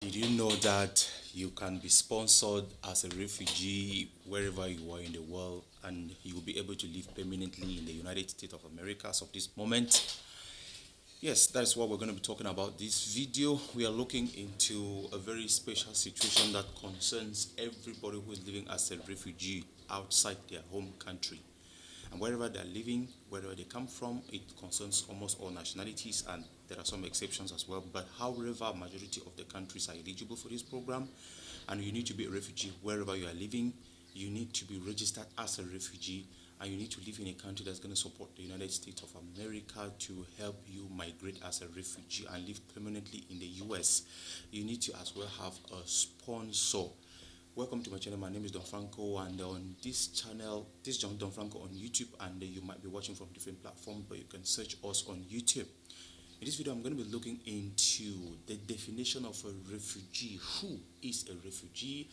Did you know that you can be sponsored as a refugee wherever you are in the world and you will be able to live permanently in the United States of America as of this moment? Yes, that is what we're going to be talking about this video. We are looking into a very special situation that concerns everybody who is living as a refugee outside their home country. And wherever they're living, wherever they come from, it concerns almost all nationalities, and there are some exceptions as well. But however, majority of the countries are eligible for this program, and you need to be a refugee wherever you are living. You need to be registered as a refugee, and you need to live in a country that's going to support the United States of America to help you migrate as a refugee and live permanently in the US. You need to as well have a sponsor. Welcome to my channel. My name is Don Franco, and on this channel, this is Don Franco on YouTube, and you might be watching from different platforms, but you can search us on YouTube. In this video, I'm going to be looking into the definition of a refugee. Who is a refugee?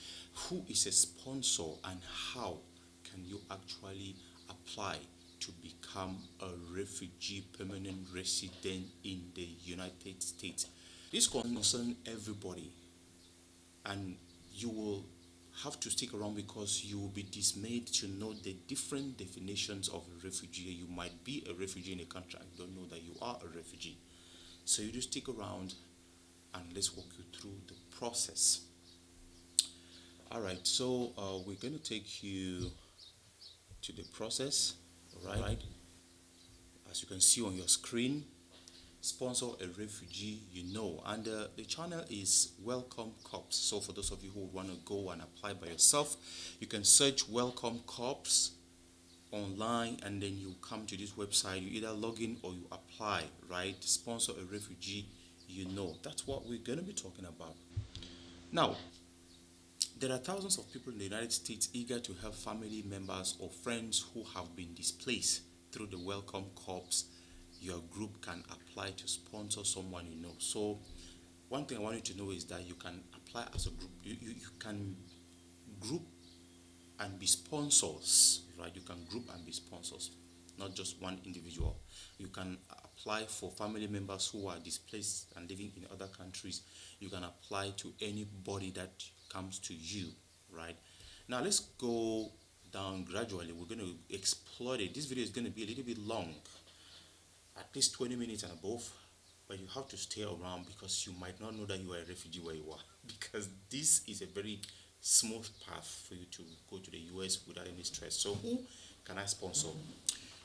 Who is a sponsor? And how can you actually apply to become a refugee permanent resident in the United States? This concerns everybody, and you will have to stick around because you will be dismayed to know the different definitions of a refugee. You might be a refugee in a country and don't know that you are a refugee. So you just stick around and let's walk you through the process. All right, so we're going to take you to the process. All right, as you can see on your screen, sponsor a refugee and the channel is Welcome Corps. So for those of you who want to go and apply by yourself, you can search Welcome Corps online, and then you come to this website. You either log in or you apply. Right, sponsor a refugee. That's what we're going to be talking about now. There are thousands of people in the United States eager to help family members or friends who have been displaced. Through the Welcome Corps, your group can apply to sponsor someone you know. So one thing I want you to know is that you can apply as a group. You can group and be sponsors, right? You can group and be sponsors, not just one individual. You can apply for family members who are displaced and living in other countries. You can apply to anybody that comes to you, right? Now let's go down gradually. We're going to explore it. This video is going to be a little bit long, at least 20 minutes and above, but you have to stay around because you might not know that you are a refugee where you are, because this is a very smooth path for you to go to the US without any stress. So who can I sponsor?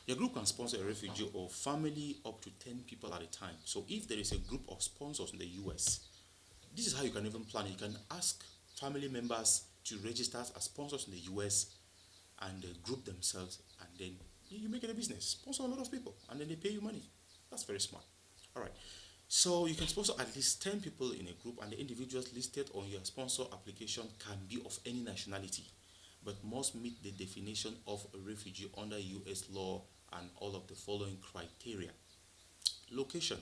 Your group can sponsor a refugee or family up to 10 people at a time. So if there is a group of sponsors in the US, this is how you can even plan it. You can ask family members to register as sponsors in the US and group themselves, and then you make it a business. Sponsor a lot of people, and then they pay you money. That's very smart. All right. So you can sponsor at least 10 people in a group, and the individuals listed on your sponsor application can be of any nationality, but must meet the definition of a refugee under US law and all of the following criteria. Location.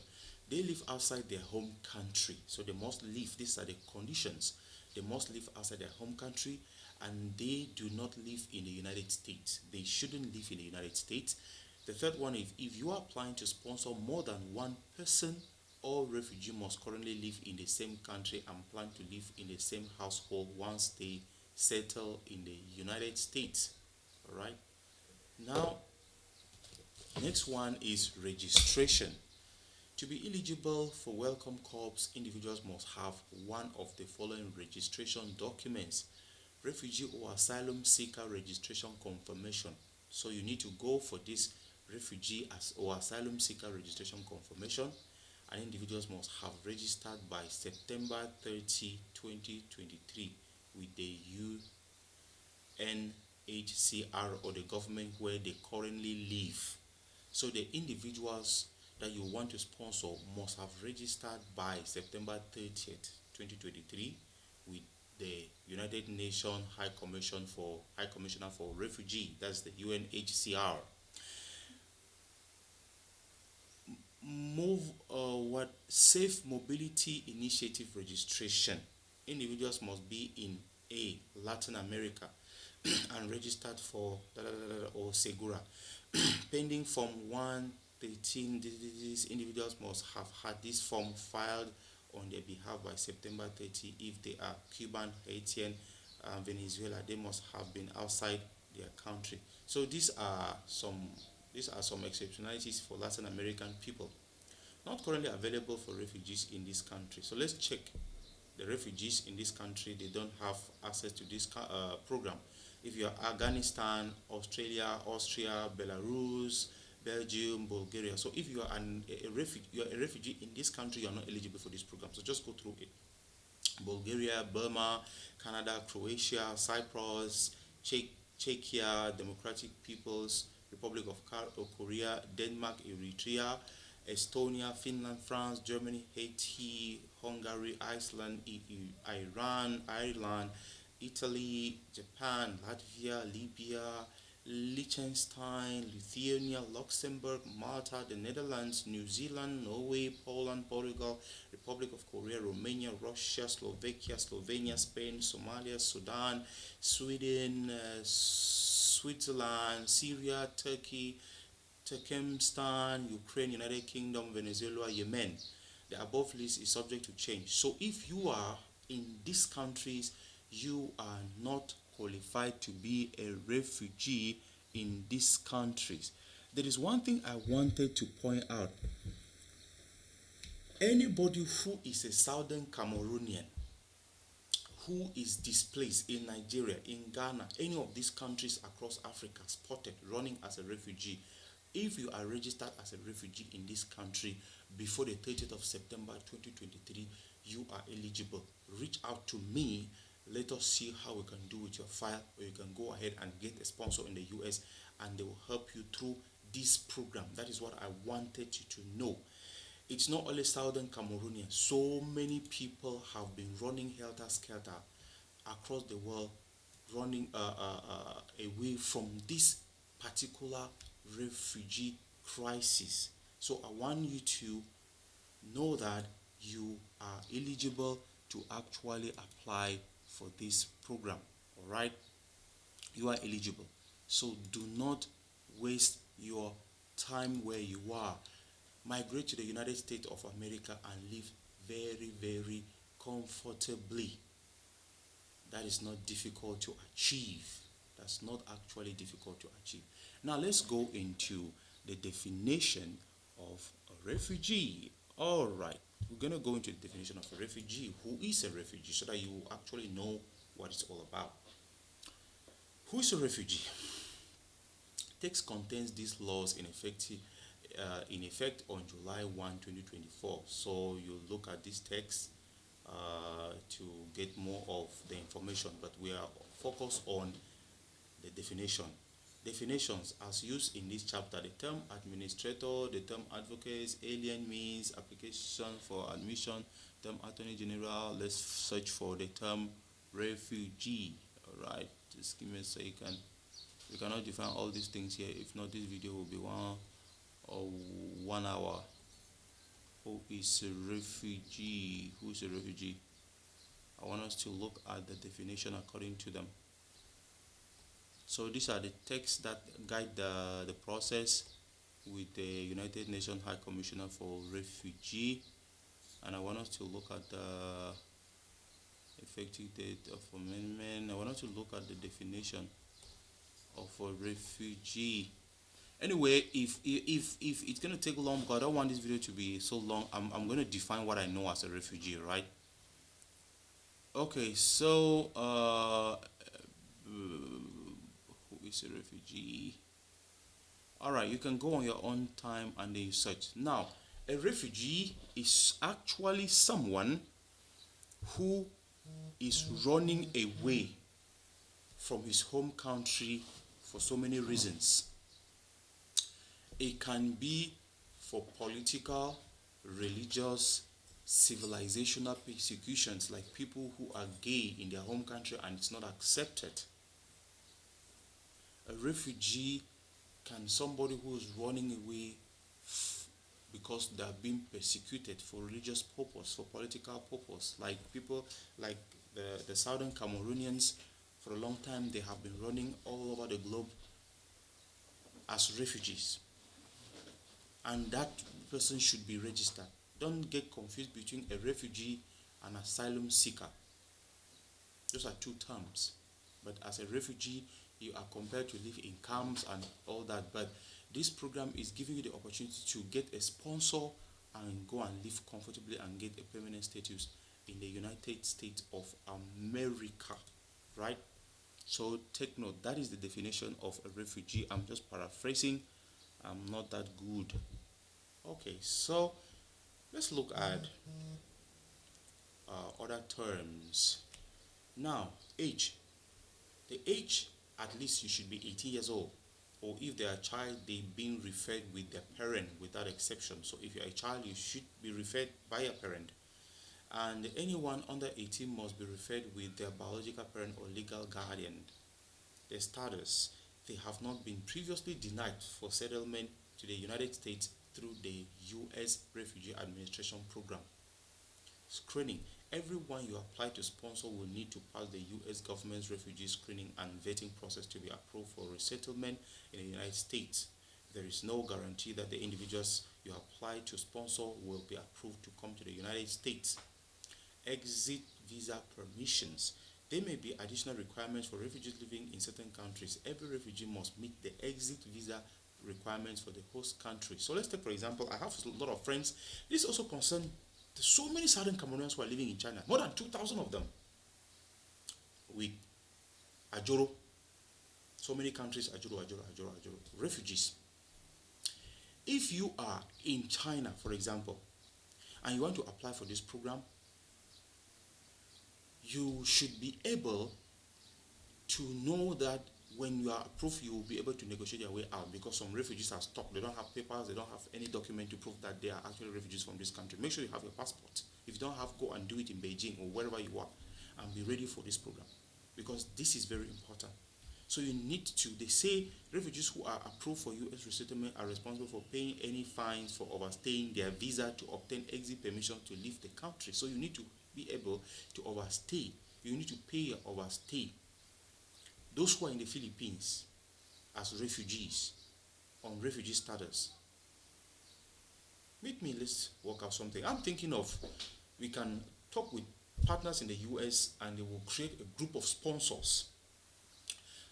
They live outside their home country, so they must live. These are the conditions. They must live outside their home country, and they do not live in the United States. They shouldn't live in the United States. The third one is, if you are applying to sponsor more than one person, all refugees must currently live in the same country and plan to live in the same household once they settle in the United States. All right. Now, next one is registration. To be eligible for Welcome Corps, individuals must have one of the following registration documents: refugee or asylum seeker registration confirmation. So you need to go for this refugee or asylum seeker registration confirmation, and individuals must have registered by September 30, 2023 with the UNHCR or the government where they currently live. So the individuals that you want to sponsor must have registered by September 30th, 2023 with the United Nations High Commissioner for Refugee, that's the UNHCR. Safe Mobility Initiative registration. Individuals must be in Latin America and registered for or Segura. Pending Form 113, these individuals must have had this form filed on their behalf by September 30. If they are Cuban, Haitian, Venezuela, they must have been outside their country. So these are some exceptionalities for Latin American people not currently available for refugees in this country. So let's check the refugees in this country. They don't have access to this program. If you are Afghanistan, Australia, Austria, Belarus, Belgium, Bulgaria. So if you are you are a refugee in this country, you are not eligible for this program. So just go through it. Bulgaria, Burma, Canada, Croatia, Cyprus, Czechia, Democratic People's Republic of Korea, Denmark, Eritrea, Estonia, Finland, France, Germany, Haiti, Hungary, Iceland, Iran, Ireland, Italy, Japan, Latvia, Libya, Liechtenstein, Lithuania, Luxembourg, Malta, the Netherlands, New Zealand, Norway, Poland, Portugal, Republic of Korea, Romania, Russia, Slovakia, Slovenia, Spain, Somalia, Sudan, Sweden, Switzerland, Syria, Turkey, Turkmenistan, Ukraine, United Kingdom, Venezuela, Yemen. The above list is subject to change. So if you are in these countries, you are not qualified to be a refugee in these countries. There is one thing I wanted to point out. Anybody who is a Southern Cameroonian who is displaced in Nigeria, in Ghana, any of these countries across Africa, spotted running as a refugee, if you are registered as a refugee in this country before the 30th of September 2023, you are eligible. Reach out to me. Let us see how we can do with your file, or you can go ahead and get a sponsor in the US and they will help you through this program. That is what I wanted you to know. It's not only Southern Cameroonians. So many people have been running helter-skelter across the world, running away from this particular refugee crisis. So I want you to know that you are eligible to actually apply for this program. All right, you are eligible. So do not waste your time where you are. Migrate to the United States of America and live very, very comfortably. That is not difficult to achieve. That's not actually difficult to achieve. Now let's go into the definition of a refugee. All right, we're going to go into the definition of a refugee. Who is a refugee, so that you actually know what it's all about. Who is a refugee? Text contains these laws in effect on July 1, 2024. So you look at this text to get more of the information, but we are focused on the definition. Definitions as used in this chapter: the term administrator, the term advocates, alien means, application for admission, term attorney general. Let's search for the term refugee. All right, just give me a second. We cannot define all these things here. If not, this video will be 1 hour. Who is a refugee? Who is a refugee? I want us to look at the definition according to them. So these are the texts that guide the process with the United Nations High Commissioner for Refugee. And I want us to look at the effective date of amendment. I want us to look at the definition of a refugee. Anyway, if it's going to take long, because I don't want this video to be so long, I'm going to define what I know as a refugee, right? Okay, so who is a refugee? All right, you can go on your own time and then you search. Now, a refugee is actually someone who is running away from his home country for so many reasons. It can be for political, religious, civilizational persecutions, like people who are gay in their home country and it's not accepted. A refugee can somebody who is running away because they are being persecuted for religious purpose, for political purpose, like people like the Southern Cameroonians. For a long time, they have been running all over the globe as refugees, and that person should be registered. Don't get confused between a refugee and asylum seeker. Those are two terms. But as a refugee, you are compelled to live in camps and all that. But this program is giving you the opportunity to get a sponsor and go and live comfortably and get a permanent status in the United States of America, right? So take note, that is the definition of a refugee. I'm just paraphrasing. I'm not that good. Okay, so let's look at other terms. Now, age. The age, at least you should be 18 years old. Or if they are a child, they're being referred with their parent without exception. So if you're a child, you should be referred by a parent. And anyone under 18 must be referred with their biological parent or legal guardian. Their status, they have not been previously denied for settlement to the United States through the U.S. Refugee Administration Program. Screening. Everyone you apply to sponsor will need to pass the U.S. government's refugee screening and vetting process to be approved for resettlement in the United States. There is no guarantee that the individuals you apply to sponsor will be approved to come to the United States. Exit visa permissions. There may be additional requirements for refugees living in certain countries. Every refugee must meet the exit visa requirements for the host country. So let's take, for example, I have a lot of friends. This also concerns so many Southern Cameroonians who are living in China, more than 2,000 of them, with Ajoro. So many countries, Ajoro, refugees. If you are in China, for example, and you want to apply for this program, you should be able to know that when you are approved, you will be able to negotiate your way out, because some refugees are stuck. They don't have papers, they don't have any document to prove that they are actually refugees from this country. Make sure you have your passport. If you don't have, go and do it in Beijing or wherever you are, and be ready for this program, because this is very important. So you need to, they say refugees who are approved for U.S. resettlement are responsible for paying any fines for overstaying their visa to obtain exit permission to leave the country. So you need to be able to overstay. You need to pay your overstay. Those who are in the Philippines as refugees, on refugee status, meet me, let's work out something. I'm thinking of, we can talk with partners in the US and they will create a group of sponsors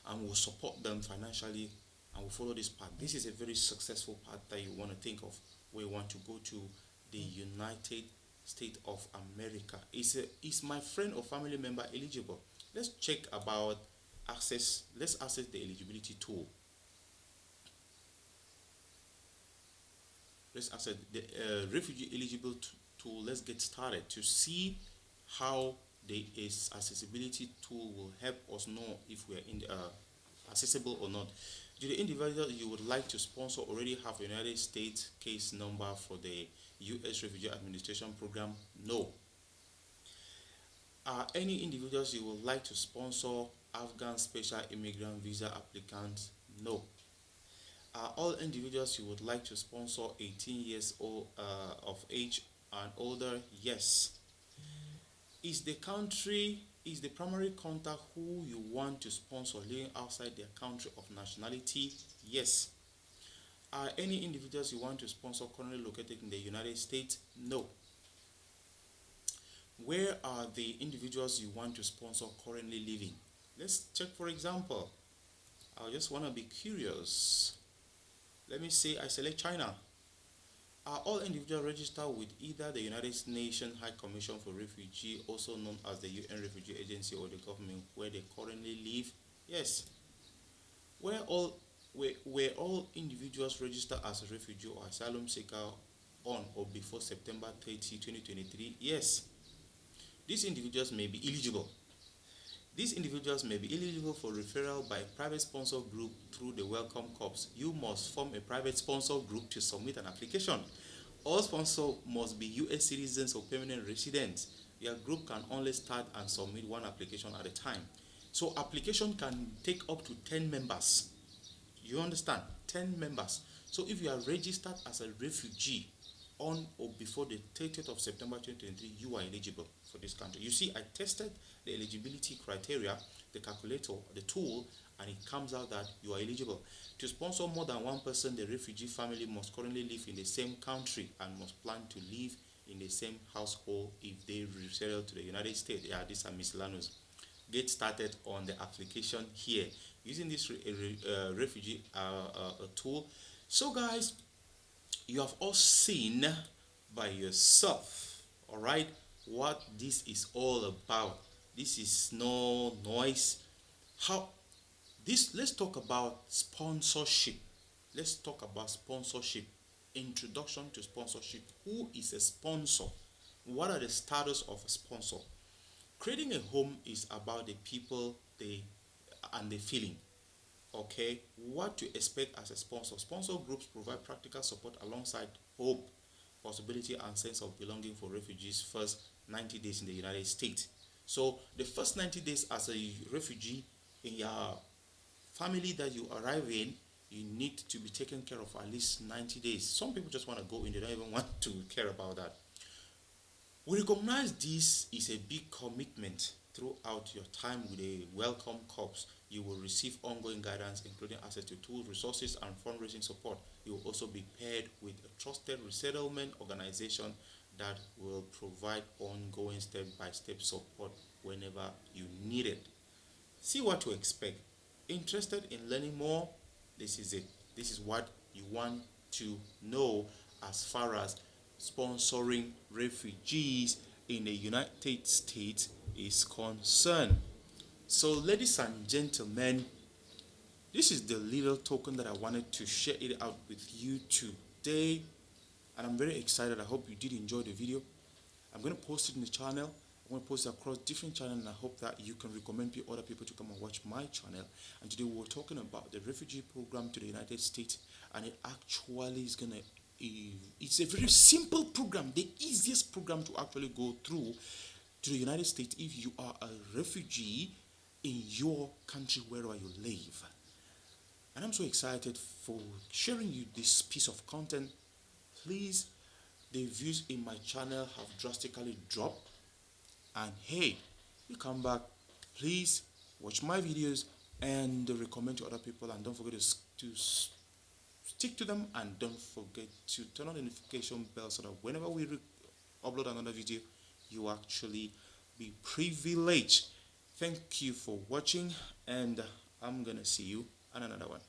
and we'll support them financially and we'll follow this path. This is a very successful path that you want to think of, where you want to go to the United States of America. Is my friend or family member eligible? Let's check about access. Let's access the eligibility tool. Let's access the refugee eligible tool. Let's get started to see how the accessibility tool will help us know if we are in accessible or not. Do the individual you would like to sponsor already have a United States case number for the U.S. Refugee Administration Program? No. Are any individuals you would like to sponsor Afghan special immigrant visa applicants? No. Are all individuals you would like to sponsor 18 years old of age and older? Yes. Is the primary contact who you want to sponsor living outside their country of nationality? Yes. Are any individuals you want to sponsor currently located in the United States? No. Where are the individuals you want to sponsor currently living? Let's check, for example. I just want to be curious. Let me say I select China. Are all individuals registered with either the United Nations High Commission for Refugee, also known as the UN Refugee Agency, or the government where they currently live? Yes. Were all individuals registered as a refugee or asylum seeker on or before September 30, 2023? Yes. These individuals may be eligible. These individuals may be eligible for referral by a private sponsor group through the Welcome Corps. You must form a private sponsor group to submit an application. All sponsors must be U.S. citizens or permanent residents. Your group can only start and submit one application at a time. So application can take up to 10 members. You understand? 10 members. So if you are registered as a refugee on or before the 30th of September 2023, you are eligible for this country. You see, I tested the eligibility criteria, the calculator, the tool, and it comes out that you are eligible. To sponsor more than one person, the refugee family must currently live in the same country and must plan to live in the same household if they resettle to the United States. Yeah, these are miscellaneous. Get started on the application here using this refugee tool. So guys, you have all seen by yourself, all right, what this is all about. This is no noise. How this Let's talk about sponsorship. Let's talk about sponsorship. Introduction to sponsorship. Who is a sponsor? What are the status of a sponsor? Creating a home is about the people, and the feeling. Okay, what to expect as a sponsor. Sponsor groups provide practical support alongside hope, possibility, and sense of belonging for refugees' first 90 days in the United States. So the first 90 days as a refugee in your family that you arrive in, you need to be taken care of for at least 90 days. Some people just want to go in, they don't even want to care about that. We recognize this is a big commitment. Throughout your time with a welcome corps, you will receive ongoing guidance, including access to tools, resources, and fundraising support. You will also be paired with a trusted resettlement organization that will provide ongoing step-by-step support whenever you need it. See what to expect. Interested in learning more? This is it. This is what you want to know as far as sponsoring refugees in the United States is concerned. So, ladies and gentlemen, this is the little token that I wanted to share it out with you today, and I'm very excited. I hope you did enjoy the video. I'm going to post it in the channel. I'm going to post it across different channels, and I hope that you can recommend other people to come and watch my channel. And today we're talking about the refugee program to the United States, and it actually is going to it's a very simple program, the easiest program to actually go through to the United States if you are a refugee in your country wherever you live. And I'm so excited for sharing you this piece of content. Please, the views in my channel have drastically dropped, and hey, you come back, please watch my videos and recommend to other people, and don't forget to stick to them, and don't forget to turn on the notification bell so that whenever we upload another video, you actually be privileged. Thank you for watching, and I'm gonna see you on another one.